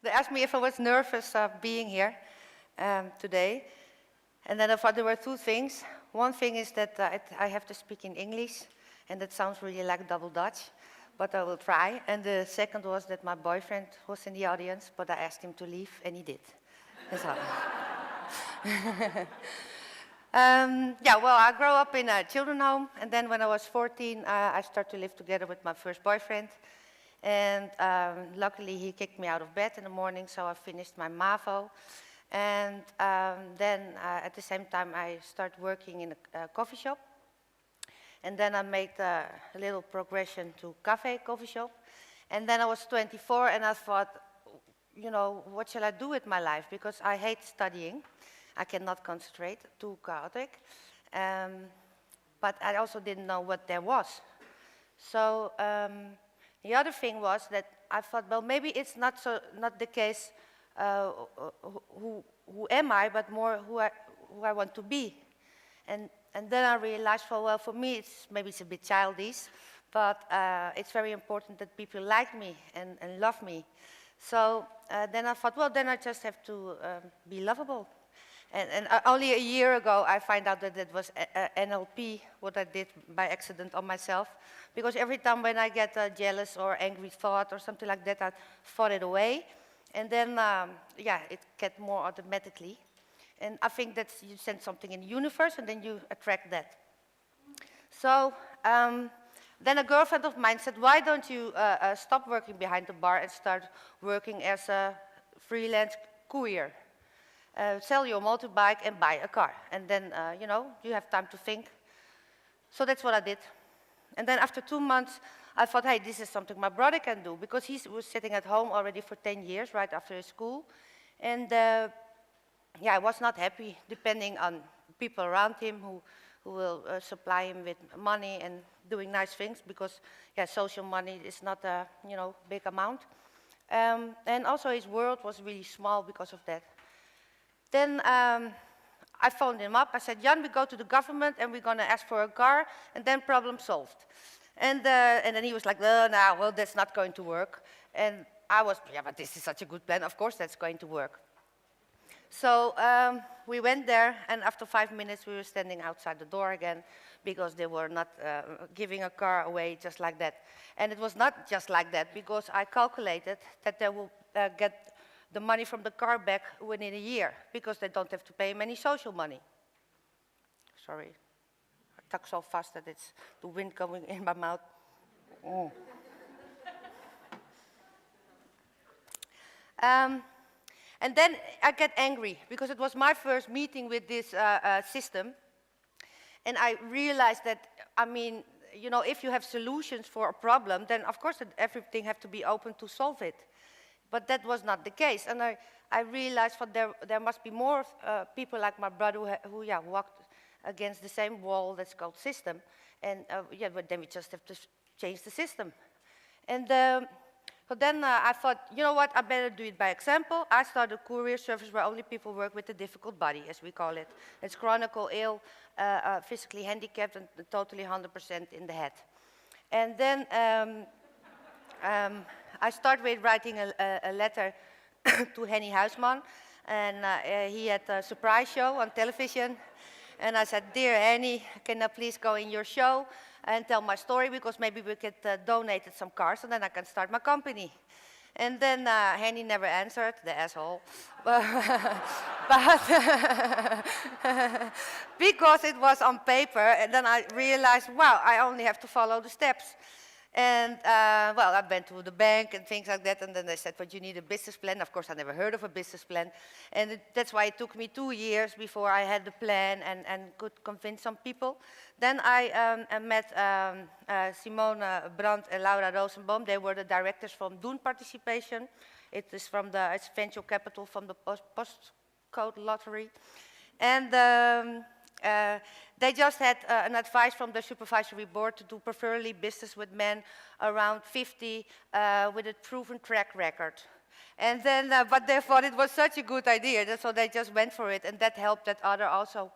They asked me if I was nervous being here today. And then I thought there were two things. One thing is that I have to speak in English, and that sounds really like double Dutch, but I will try. And the second was that my boyfriend was in the audience, but I asked him to leave, and he did. So. Yeah, well, I grew up in a children's home, and then when I was 14, I started to live together with my first boyfriend. And luckily, he kicked me out of bed in the morning, so I finished my MAVO. And then, at the same time, I started working in a coffee shop. And then I made a little progression to coffee shop. And then I was 24, and I thought, you know, what shall I do with my life? Because I hate studying. I cannot concentrate, too chaotic. But I also didn't know what there was. So the other thing was that I thought, well, maybe it's not the case who am I, but more who I want to be. And then I realized, well, for me, maybe it's a bit childish, but it's very important that people like me and love me. So then I thought, well, then I just have to be lovable. And only a year ago, I found out that it was NLP, what I did by accident on myself. Because every time when I get a jealous or angry thought or something like that, I thought it away. And then, yeah, it gets more automatically. And I think that you send something in the universe, and then you attract that. So then a girlfriend of mine said, why don't you stop working behind the bar and start working as a freelance courier? Sell your motorbike and buy a car. And then, you know, you have time to think. So that's what I did. And then after 2 months, I thought, hey, this is something my brother can do, because he was sitting at home already for 10 years, right after his school. And yeah, I was not happy, depending on people around him who will supply him with money and doing nice things, because yeah, social money is not a big amount. And also his world was really small because of that. Then I phoned him up. I said, Jan, we go to the government and we're going to ask for a car, and then problem solved. And then he was like, no, well, that's not going to work. And I was, yeah, but this is such a good plan. Of course that's going to work. So we went there, and after 5 minutes, we were standing outside the door again, because they were not giving a car away just like that. And it was not just like that, because I calculated that they will get the money from the car back within a year, because they don't have to pay him any social money. Sorry, I talk so fast that it's the wind coming in my mouth. Oh. And then I get angry, because it was my first meeting with this system. And I realized that, I mean, you know, if you have solutions for a problem, then of course everything has to be open to solve it. But that was not the case. And I realized that there must be more people like my brother who walked against the same wall that's called system. And yeah, but then we just have to change the system. And so then I thought, you know what, I better do it by example. I started a courier service where only people work with a difficult body, as we call it. It's chronical, ill, physically handicapped, and totally 100% in the head. And then I started with writing a letter to Henny Huisman, and he had a surprise show on television. And I said, dear Henny, can I please go in your show and tell my story, because maybe we could donate some cars, and then I can start my company. And then Henny never answered, the asshole. But because it was on paper, and then I realized, wow, I only have to follow the steps. And, well, I went to the bank and things like that, and then they said, but you need a business plan. Of course, I never heard of a business plan. And that's why it took me 2 years before I had the plan and could convince some people. Then I met Simone Brandt and Laura Rosenboom. They were the directors from Doen Participation. It's venture capital from the postcode lottery. And they just had an advice from the supervisory board to do preferably business with men around 50 with a proven track record. And then, but they thought it was such a good idea, so they just went for it, and that helped that other also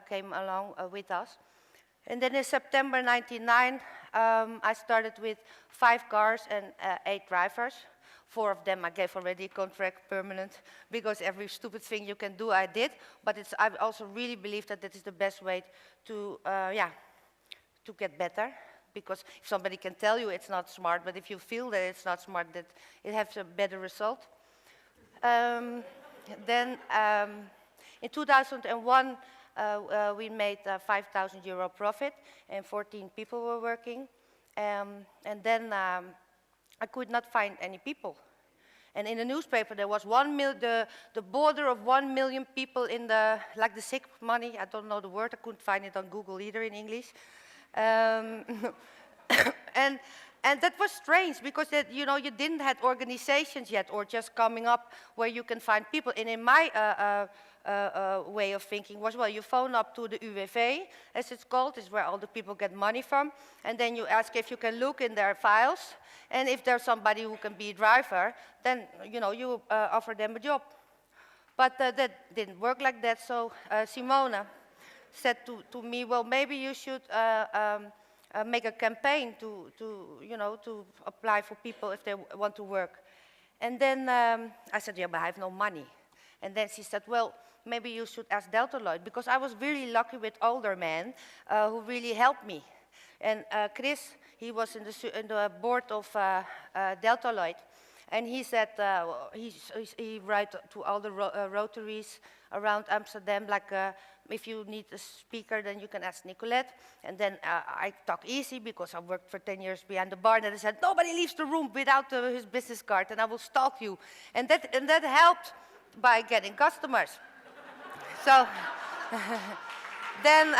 came along with us. And then in September '99, I started with 5 cars and 8 drivers. 4 of them I gave already a contract permanent, because every stupid thing you can do I did. But I also really believe that that is the best way to, to get better. Because if somebody can tell you it's not smart, but if you feel that it's not smart, that it has a better result. Then in 2001, we made €5,000 profit, and 14 people were working. And then I could not find any people. And in the newspaper, there was the border of 1 million people in the, like the sick money. I don't know the word. I couldn't find it on Google either in English. And that was strange, because that, you know, you didn't have organizations yet, or just coming up where you can find people. And in my way of thinking was, well, you phone up to the UWV, as it's called, is where all the people get money from, and then you ask if you can look in their files, and if there's somebody who can be a driver, then, you know, you offer them a job. But that didn't work like that, so Simona said to me, well, maybe you should make a campaign to apply for people if they want to work. And then I said, yeah, but I have no money. And then she said, well, maybe you should ask Deltaloid, because I was really lucky with older men who really helped me. And Chris, he was in the board of Deltaloid, and he said he write to all the rotaries around Amsterdam, like if you need a speaker, then you can ask Nicolette. And then I talk easy, because I worked for 10 years behind the bar, and I said, nobody leaves the room without his business card, and I will stalk you. And that helped by getting customers. So then,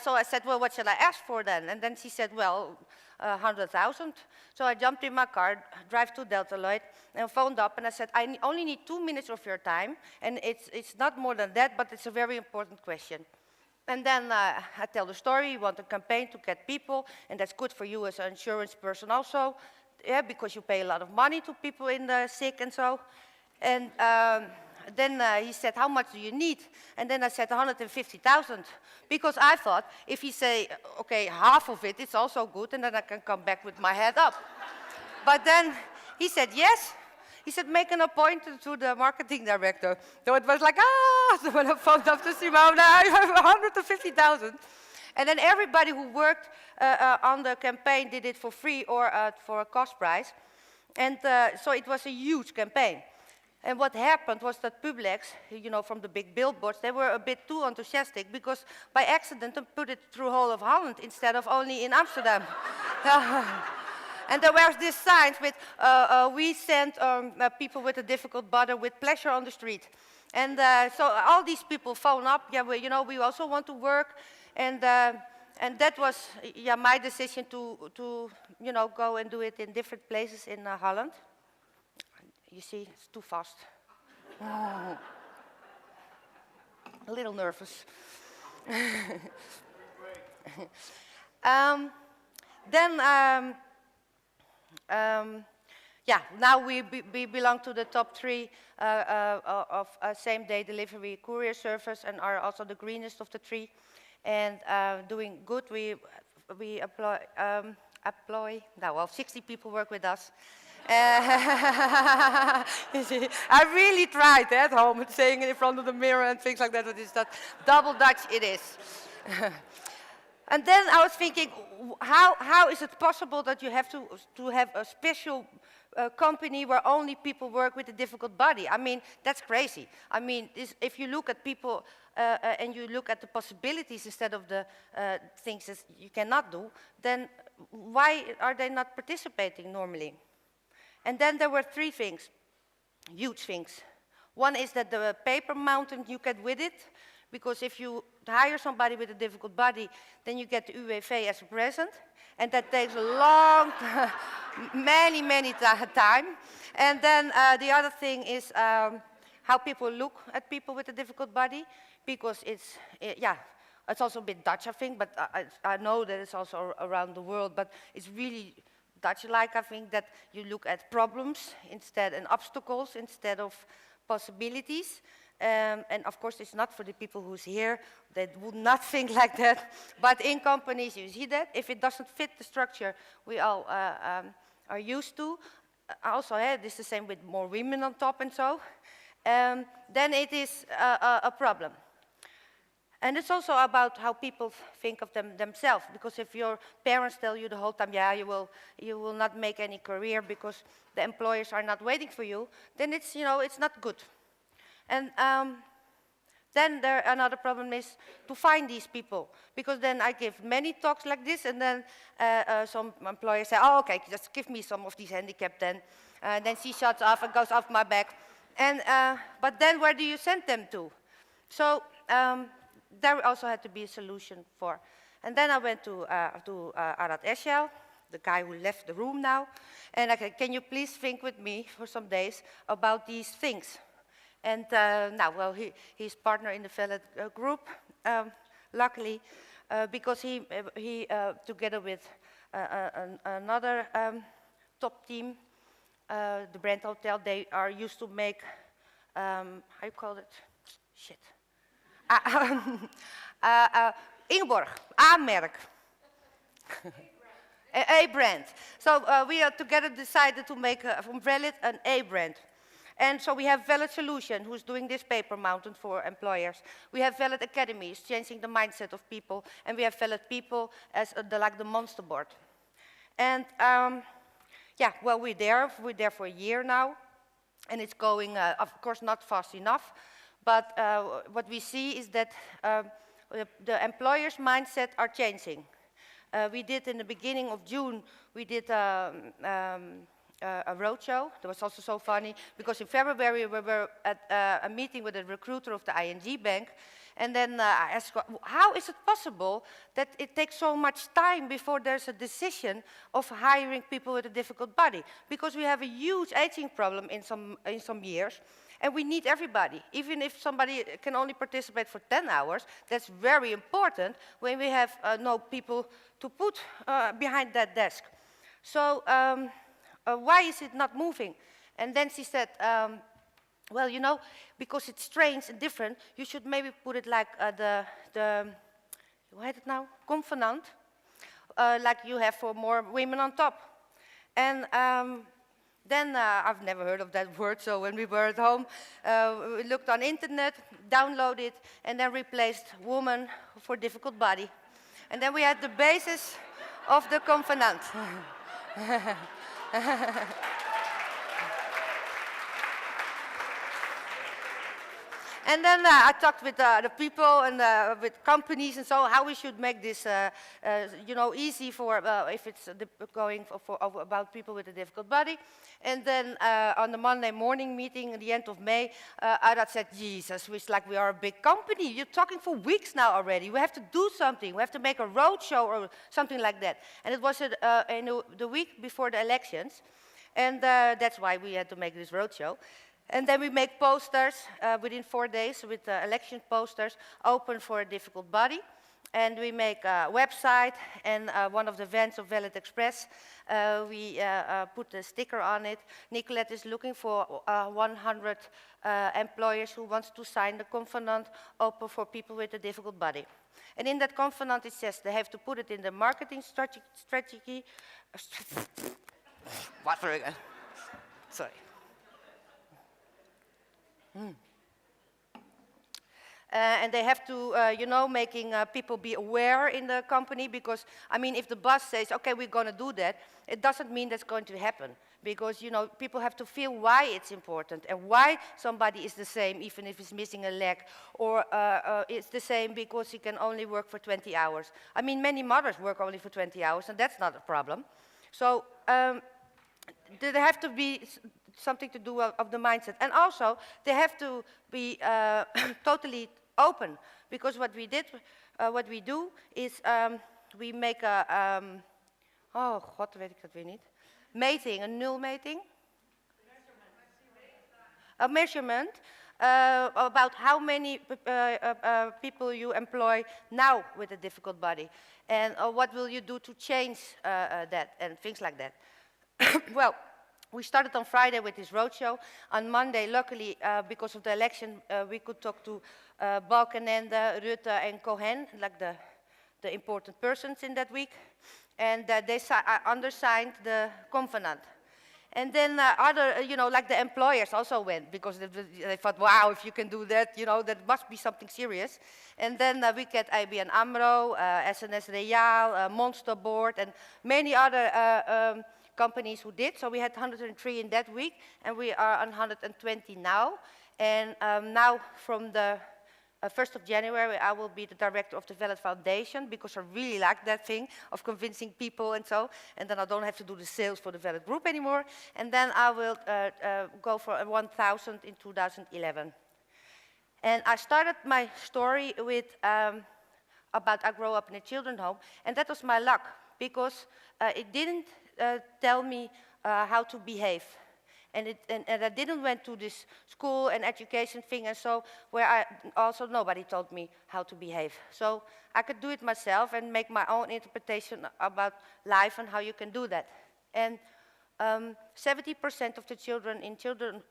so I said, well, what shall I ask for then? And then she said, well, 100,000. So I jumped in my car, drive to Deltaloid, and phoned up, and I said, I only need 2 minutes of your time, and it's not more than that, but it's a very important question. And then I tell the story. You want a campaign to get people, and that's good for you as an insurance person also, yeah, because you pay a lot of money to people in the sick and so. And then he said, how much do you need? And then I said 150,000, because I thought if he say, okay, half of it, it's also good, and then I can come back with my head up. But then he said yes. He said, make an appointment to the marketing director. So it was like, so when I phoned up to Simona, I have 150,000. And then everybody who worked on the campaign did it for free or for a cost price. And so it was a huge campaign. And what happened was that Publix, you know, from the big billboards, they were a bit too enthusiastic, because by accident they put it through whole of Holland instead of only in Amsterdam. And there were these signs with, we send people with a difficult body with pleasure on the street. And so all these people phone up, yeah, well, you know, we also want to work. And that was, yeah, my decision to you know, go and do it in different places in Holland. You see, it's too fast. Oh. A little nervous. Yeah, now we belong to the top 3 of same-day delivery courier service, and are also the greenest of the 3, and doing good. We employ now, well, 60 people work with us. I really tried at home, saying it in front of the mirror and things like that. It is that double Dutch it is. And then I was thinking, how is it possible that you have to have a special company where only people work with a difficult body? I mean, that's crazy. I mean, if you look at people and you look at the possibilities instead of the things that you cannot do, then why are they not participating normally? And then there were 3 things, huge things. One is that the paper mountain you get with it, because if you hire somebody with a difficult body, then you get the UWV as a present, and that takes a long, many time. And then the other thing is how people look at people with a difficult body, because it's also a bit Dutch, I think, but I know that it's also around the world, but it's really Dutch-like, I think, that you look at problems and obstacles instead of possibilities. And of course, it's not for the people who's here. They would not think like that. But in companies, you see that. If it doesn't fit the structure we all are used to, also, this is the same with more women on top and so, then it is a problem. And it's also about how people think of themselves, because if your parents tell you the whole time, yeah, you will not make any career because the employers are not waiting for you, then it's, it's not good. And then another problem is to find these people, because then I give many talks like this, and then some employers say, oh, okay, just give me some of these handicap then. Then she shuts off and goes off my back. And, but then where do you send them to? So there also had to be a solution for. And then I went to Arad Eshel, the guy who left the room now, and I said, can you please think with me for some days about these things? And now, well, he's partner in the Valid group, luckily, because he together with another top team, the Brand Hotel, they are used to make, how you call it? Shit. Ingeborg, A-merk. A-brand. So we together decided to make from Valid an A-brand. And so we have Valid Solution, who's doing this paper mountain for employers. We have Valid Academies, changing the mindset of people. And we have Valid People as like the monster board. And yeah, well, we're there for a year now. And it's going, of course, not fast enough. But what we see is that the employers' mindset are changing. We did in the beginning of June, we did a roadshow. That was also so funny, because in February we were at a meeting with a recruiter of the ING bank, and then I asked, how is it possible that it takes so much time before there's a decision of hiring people with a difficult body? Because we have a huge aging problem in some years, and we need everybody. Even if somebody can only participate for 10 hours, that's very important when we have no people to put behind that desk. So why is it not moving? And then she said, well, because it's strange and different, you should maybe put it like the what is it now? Convenant, like you have for more women on top. And then I've never heard of that word, so when we were at home, we looked on internet, downloaded, and then replaced woman for difficult body. And then we had the basis of the convenant. And then I talked with the people and with companies and so how we should make this, easy for if it's going about people with a difficult body. And then on the Monday morning meeting at the end of May, Arad said, Jesus, we are a big company. You're talking for weeks now already. We have to do something. We have to make a roadshow or something like that. And it was in the week before the elections. And that's why we had to make this roadshow. And then we make posters within 4 days with election posters open for a difficult body. And we make a website and one of the vans of Valid Express. We put a sticker on it. Nicolette is looking for 100 employers who wants to sign the covenant open for people with a difficult body. And in that covenant it says they have to put it in the marketing strategy. What for again? Sorry. And they have to, making people be aware in the company, because, I mean, if the boss says, okay, we're going to do that, it doesn't mean that's going to happen. Because, people have to feel why it's important and why somebody is the same, even if he's missing a leg, or it's the same because he can only work for 20 hours. I mean, many mothers work only for 20 hours, and that's not a problem. So there have to be something to do of the mindset. And also, they have to be totally open, because what we do is we make a, oh god, weet ik dat weer niet. Meting, een nulmeting. A measurement about how many people you employ now with a difficult body. And what will you do to change that and things like that. Well, We started on Friday with this roadshow. On Monday, luckily, because of the election, we could talk to Balkenende, Rutte, and Cohen, like the important persons in that week. And they undersigned the covenant. And then other, like the employers also went, because they thought, wow, if you can do that, that must be something serious. And then we get ABN AMRO, SNS Real, Monster Board, and many other companies who did. So we had 103 in that week, and we are on 120 now. And now from the 1st of January, I will be the director of the Valid Foundation, because I really like that thing of convincing people and so. And then I don't have to do the sales for the Valid Group anymore. And then I will go for 1,000 in 2011. And I started my story with about I grew up in a children's home. And that was my luck, because it didn't tell me how to behave. And I didn't went to this school and education thing and so, where nobody told me how to behave. So I could do it myself and make my own interpretation about life and how you can do that. And 70% of the children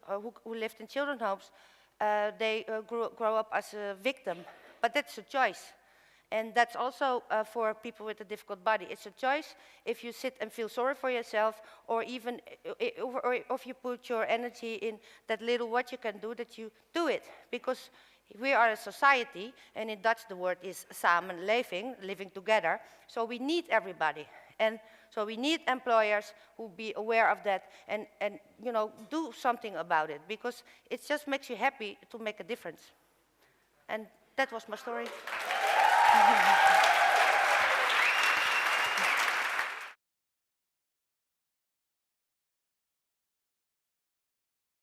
who lived in children's homes, they grow up as a victim. But that's a choice. And that's also for people with a difficult body. It's a choice if you sit and feel sorry for yourself, or even if you put your energy in that little what you can do, that you do it. Because we are a society, and in Dutch the word is samenleving, living together. So we need everybody. And so we need employers who be aware of that and do something about it, because it just makes you happy to make a difference. And that was my story.